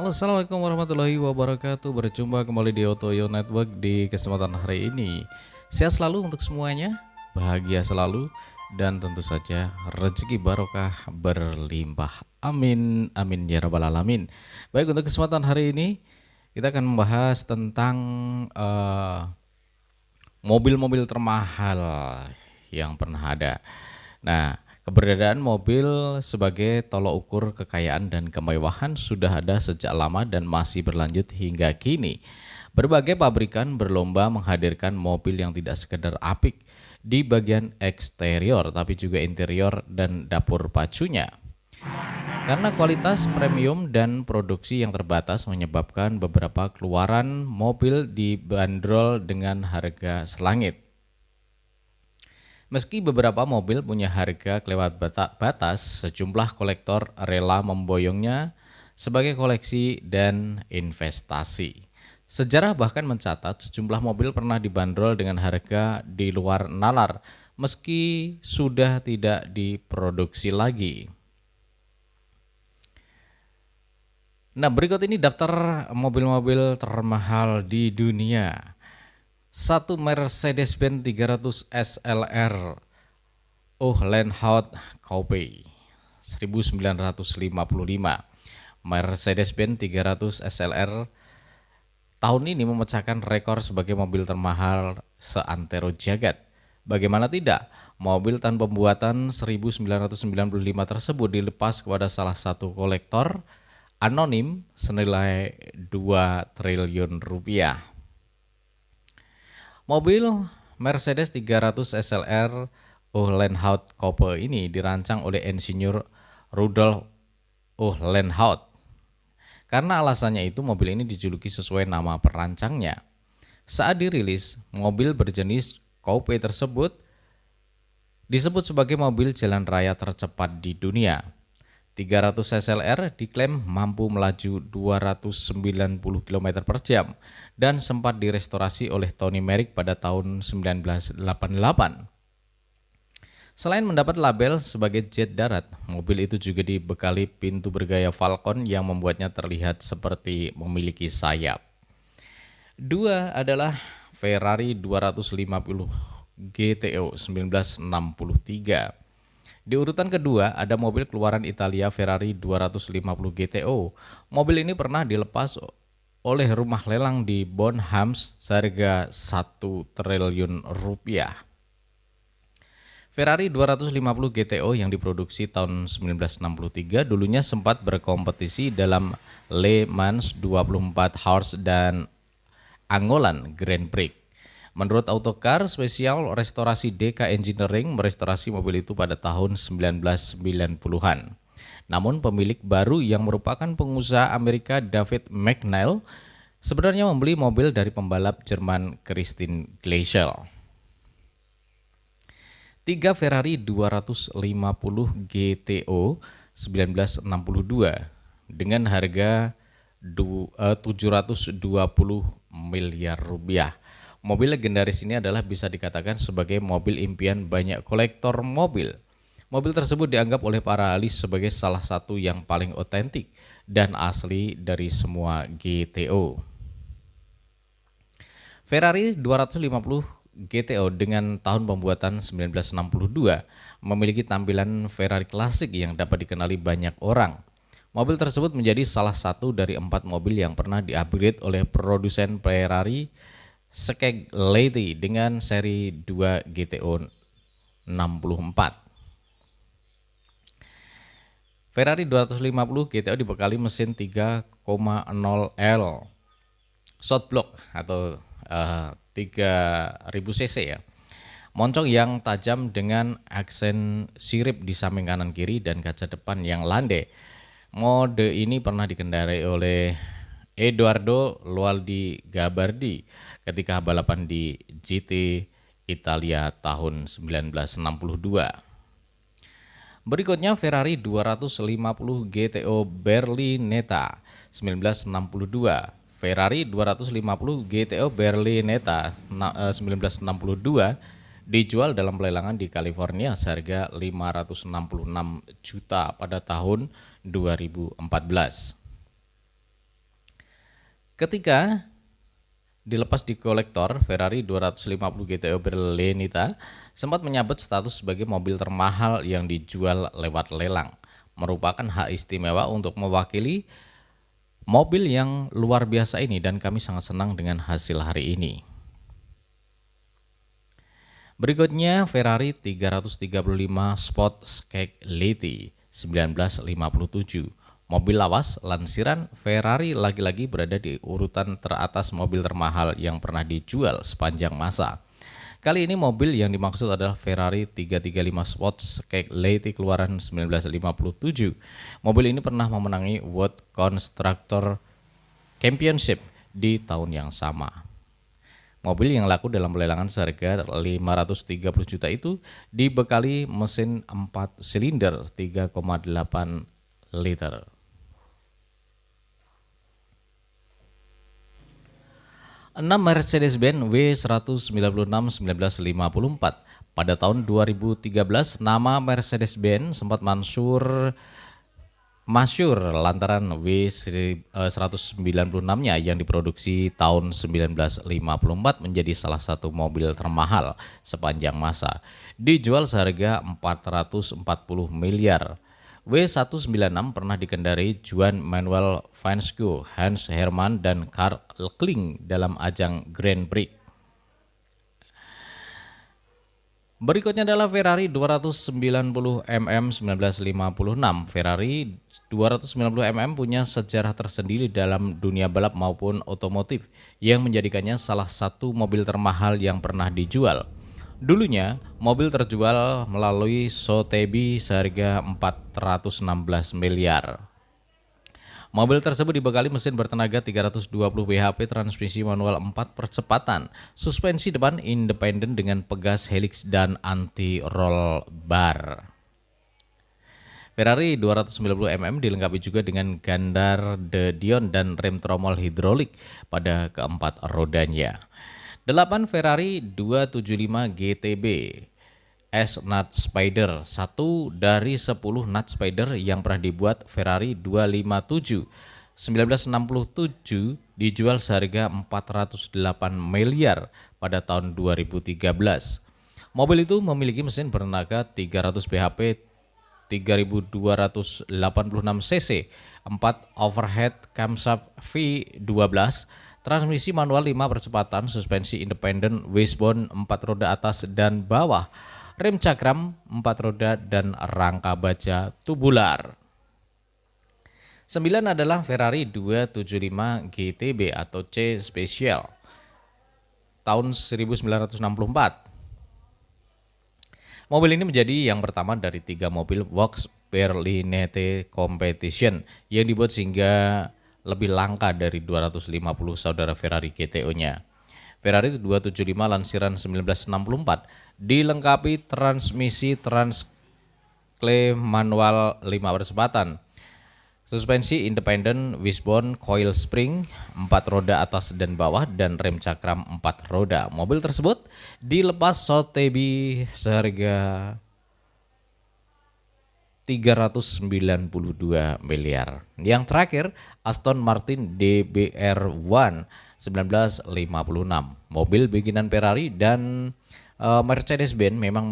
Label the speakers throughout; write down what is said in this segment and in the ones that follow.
Speaker 1: Halo, assalamualaikum warahmatullahi wabarakatuh. Berjumpa kembali di Otoyo Network di kesempatan hari ini. Sehat selalu untuk semuanya, bahagia selalu, dan tentu saja rezeki barokah berlimpah. Amin, amin ya rabbal alamin. Baik, untuk kesempatan hari ini kita akan membahas tentang mobil-mobil termahal yang pernah ada. Nah, keberadaan mobil sebagai tolok ukur kekayaan dan kemewahan sudah ada sejak lama dan masih berlanjut hingga kini. Berbagai pabrikan berlomba menghadirkan mobil yang tidak sekedar apik di bagian eksterior, tapi juga interior dan dapur pacunya. Karena kualitas premium dan produksi yang terbatas menyebabkan beberapa keluaran mobil dibanderol dengan harga selangit. Meski beberapa mobil punya harga kelewat batas, sejumlah kolektor rela memboyongnya sebagai koleksi dan investasi. Sejarah bahkan mencatat sejumlah mobil pernah dibanderol dengan harga di luar nalar meski sudah tidak diproduksi lagi. Nah, berikut ini daftar mobil-mobil termahal di dunia. 1. Mercedes-Benz 300 SLR Landhaut Coupe 1955. Mercedes-Benz 300 SLR tahun ini memecahkan rekor sebagai mobil termahal seantero jagat. Bagaimana tidak, mobil tanpa pembuatan 1995 tersebut dilepas kepada salah satu kolektor anonim senilai 2 triliun rupiah. Mobil Mercedes 300 SLR Landhaut Coupe ini dirancang oleh insinyur Rudolf Landhaut. Karena alasannya itu, mobil ini dijuluki sesuai nama perancangnya. Saat dirilis, mobil berjenis Coupe tersebut disebut sebagai mobil jalan raya tercepat di dunia. 300 SLR diklaim mampu melaju 290 km per jam dan sempat direstorasi oleh Tony Merrick pada tahun 1988. Selain mendapat label sebagai jet darat, mobil itu juga dibekali pintu bergaya Falcon yang membuatnya terlihat seperti memiliki sayap. 2 adalah Ferrari 250 GTO 1963. Di urutan kedua ada mobil keluaran Italia Ferrari 250 GTO. Mobil ini pernah dilepas oleh rumah lelang di Bonhams seharga 1 triliun rupiah. Ferrari 250 GTO yang diproduksi tahun 1963 dulunya sempat berkompetisi dalam Le Mans 24 Hours dan Angolan Grand Prix. Menurut Autocar Spesial Restorasi DK Engineering merestorasi mobil itu pada tahun 1990-an. Namun pemilik baru yang merupakan pengusaha Amerika David McNeil sebenarnya membeli mobil dari pembalap Jerman Christian Gleisel. 3. Ferrari 250 GTO 1962 dengan harga 720 miliar rupiah. Mobil legendaris ini adalah bisa dikatakan sebagai mobil impian banyak kolektor mobil. Mobil tersebut dianggap oleh para ahli sebagai salah satu yang paling otentik dan asli dari semua GTO. Ferrari 250 GTO dengan tahun pembuatan 1962 memiliki tampilan Ferrari klasik yang dapat dikenali banyak orang. Mobil tersebut menjadi salah satu dari 4 mobil yang pernah di-upgrade oleh produsen Ferrari Scaglietti dengan seri 2 GTO 64. Ferrari 250 GTO dibekali mesin 3,0L short block atau 3000 cc ya. Moncong yang tajam dengan aksen sirip di samping kanan kiri dan kaca depan yang landai. Mode ini pernah dikendarai oleh Edoardo Lualdi Gabardi ketika balapan di GT Italia tahun 1962. Berikutnya Ferrari 250 GTO Berlinetta 1962. Ferrari 250 GTO Berlinetta 1962 dijual dalam pelelangan di California seharga 566 juta pada tahun 2014. Ketika dilepas di kolektor, Ferrari 250 GTO Berlinetta sempat menyabet status sebagai mobil termahal yang dijual lewat lelang, merupakan hak istimewa untuk mewakili mobil yang luar biasa ini, dan kami sangat senang dengan hasil hari ini. Berikutnya Ferrari 335 Sport Scaglietti 1957. Mobil lawas lansiran Ferrari lagi-lagi berada di urutan teratas mobil termahal yang pernah dijual sepanjang masa. Kali ini mobil yang dimaksud adalah Ferrari 335 Sport Scaglietti keluaran 1957. Mobil ini pernah memenangi World Constructor Championship di tahun yang sama. Mobil yang laku dalam pelelangan seharga 530 juta itu dibekali mesin 4 silinder 3,8 liter. Mercedes-Benz W196 1954. Pada tahun 2013, nama Mercedes-Benz sempat masyhur lantaran W196-nya yang diproduksi tahun 1954 menjadi salah satu mobil termahal sepanjang masa. Dijual seharga 440 miliar. W196 pernah dikendarai Juan Manuel Fangio, Hans Hermann, dan Karl Kling dalam ajang Grand Prix. Berikutnya adalah Ferrari 290 mm 1956. Ferrari 290 mm punya sejarah tersendiri dalam dunia balap maupun otomotif yang menjadikannya salah satu mobil termahal yang pernah dijual. Dulunya, mobil terjual melalui Sotheby seharga 416 miliar. Mobil tersebut dibekali mesin bertenaga 320 bhp, transmisi manual 4 percepatan, suspensi depan independen dengan pegas helix dan anti-roll bar. Ferrari 290 mm dilengkapi juga dengan gandar de Dion dan rem tromol hidrolik pada keempat rodanya. 8 Ferrari 275 GTB S Nut Spider, satu dari 10 Nut Spider yang pernah dibuat Ferrari 257 1967 dijual seharga 408 miliar pada tahun 2013. Mobil itu memiliki mesin bertenaga 300 bhp, 3286 cc, 4 overhead camshaft V12, transmisi manual 5 percepatan, suspensi independen, wishbone 4 roda atas dan bawah, rem cakram 4 roda, dan rangka baja tubular. 9 adalah Ferrari 275 GTB atau C Special tahun 1964. Mobil ini menjadi yang pertama dari 3 mobil Works Berlinette Competition yang dibuat sehingga lebih langka dari 250 saudara Ferrari GTO-nya. Ferrari 275 lansiran 1964 dilengkapi transmisi Transcle manual 5 percepatan, suspensi independen, wishbone, coil spring, 4 roda atas dan bawah, dan rem cakram 4 roda. Mobil tersebut dilepas Sotheby seharga 392 miliar. Yang terakhir, Aston Martin DBR1 1956. Mobil bikinan Ferrari dan Mercedes-Benz memang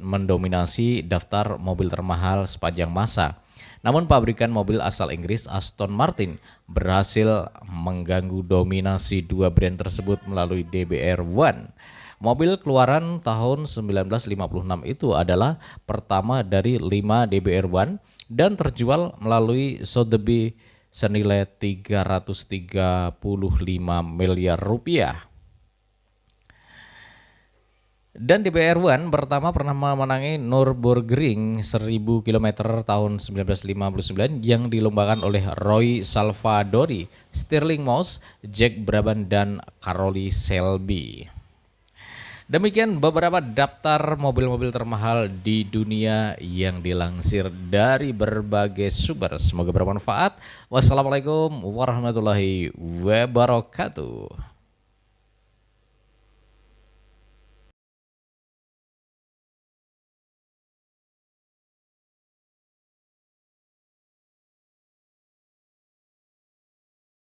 Speaker 1: mendominasi daftar mobil termahal sepanjang masa. Namun pabrikan mobil asal Inggris Aston Martin berhasil mengganggu dominasi dua brand tersebut melalui DBR1. Mobil keluaran tahun 1956 itu adalah pertama dari 5 DBR1 dan terjual melalui Sotheby senilai 335 miliar rupiah. Dan DBR1 pertama pernah memenangi Nürburgring 1000 km tahun 1959 yang dilombakan oleh Roy Salvadori, Stirling Moss, Jack Brabham, dan Carroll Shelby. Demikian beberapa daftar mobil-mobil termahal di dunia yang dilansir dari berbagai sumber. Semoga bermanfaat. Wassalamualaikum warahmatullahi wabarakatuh.